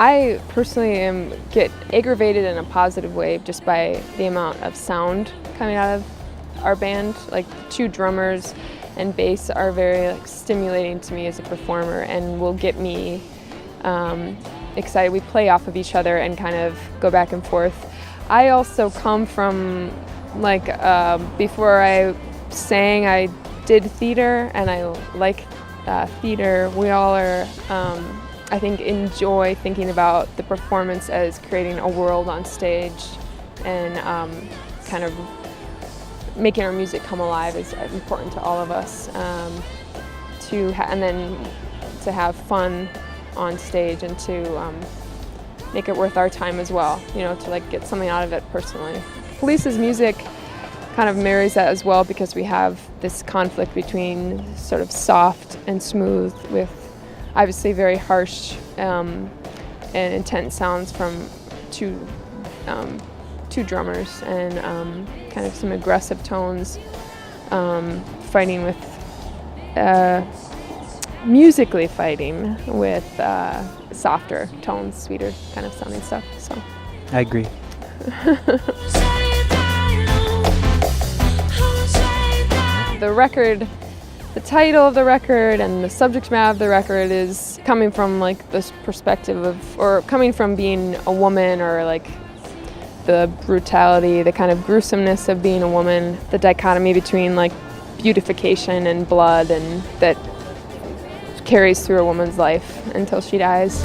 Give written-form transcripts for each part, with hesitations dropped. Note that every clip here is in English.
I personally get aggravated in a positive way just by the amount of sound coming out of our band. Like, 2 drummers and bass are very stimulating to me as a performer and will get me excited. We play off of each other and kind of go back and forth. I also come from before I sang, I did theater, and I like theater. We all are, I think, enjoy thinking about the performance as creating a world on stage, and kind of making our music come alive is important to all of us. And then to have fun on stage and to make it worth our time as well. To get something out of it personally. Police's music kind of marries that as well, because we have this conflict between sort of soft and smooth, with obviously very harsh and intense sounds from two drummers, and kind of some aggressive tones, fighting with musically fighting with softer tones, sweeter kind of sounding stuff. So I agree. The record, the title of the record and the subject matter of the record is coming from this perspective of, or coming from being a woman, or the brutality, the kind of gruesomeness of being a woman, the dichotomy between beautification and blood, and that carries through a woman's life until she dies.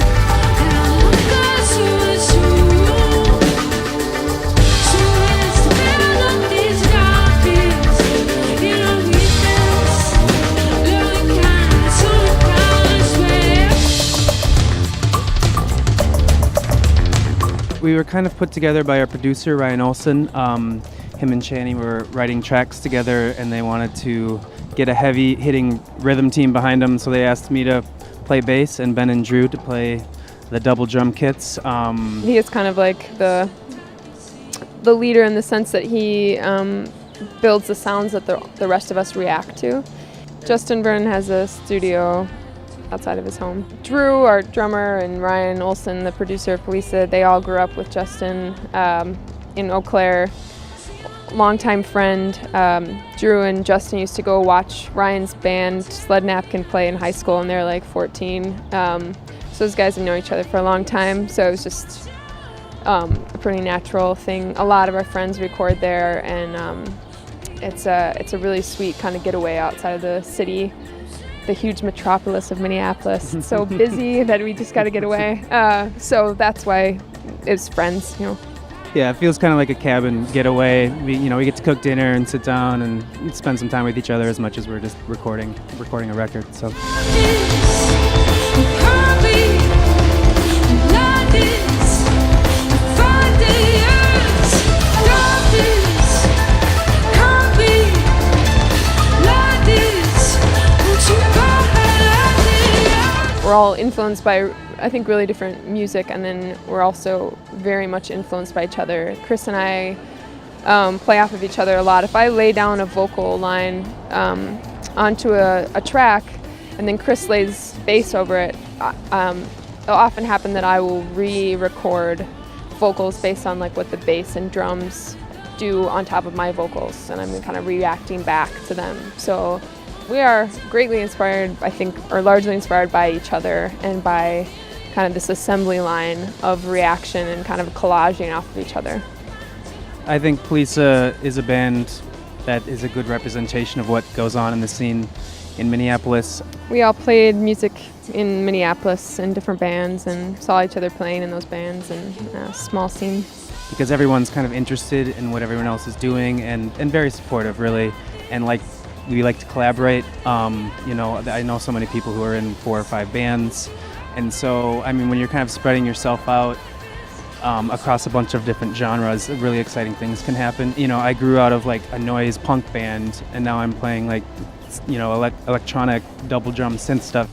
We were kind of put together by our producer, Ryan Olson. Him and Channy were writing tracks together, and they wanted to get a heavy-hitting rhythm team behind them, so they asked me to play bass and Ben and Drew to play the double drum kits. He is kind of like the leader in the sense that he builds the sounds that the rest of us react to. Justin Byrne has a studio outside of his home. Drew, our drummer, and Ryan Olson, the producer of Polica, they all grew up with Justin in Eau Claire. Longtime friend. Drew and Justin used to go watch Ryan's band Sled Napkin play in high school, and they're 14. So those guys have known each other for a long time, so it was just a pretty natural thing. A lot of our friends record there, and it's a really sweet kind of getaway outside of the city, the huge metropolis of Minneapolis. It's so busy that we just got to get away. So that's why it's friends, Yeah, it feels kind of like a cabin getaway. We get to cook dinner and sit down and spend some time with each other as much as we're just recording a record. So. We're all influenced by, I think, really different music, and then we're also very much influenced by each other. Chris and I play off of each other a lot. If I lay down a vocal line onto a track, and then Chris lays bass over it, it'll often happen that I will re-record vocals based on what the bass and drums do on top of my vocals, and I'm kind of reacting back to them. So we are greatly inspired, I think, or largely inspired by each other, and by kind of this assembly line of reaction and kind of collaging off of each other. I think Polica is a band that is a good representation of what goes on in the scene in Minneapolis. We all played music in Minneapolis in different bands and saw each other playing in those bands, and a small scene. Because everyone's kind of interested in what everyone else is doing, and very supportive, really, and we like to collaborate. I know so many people who are in 4 or 5 bands, and so when you're kind of spreading yourself out across a bunch of different genres, really exciting things can happen. I grew out of a noise punk band, and now I'm playing electronic double drum synth stuff.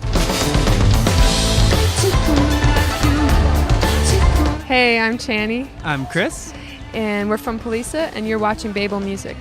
Hey, I'm Channy. I'm Chris. And we're from Polica, and you're watching Babel Music.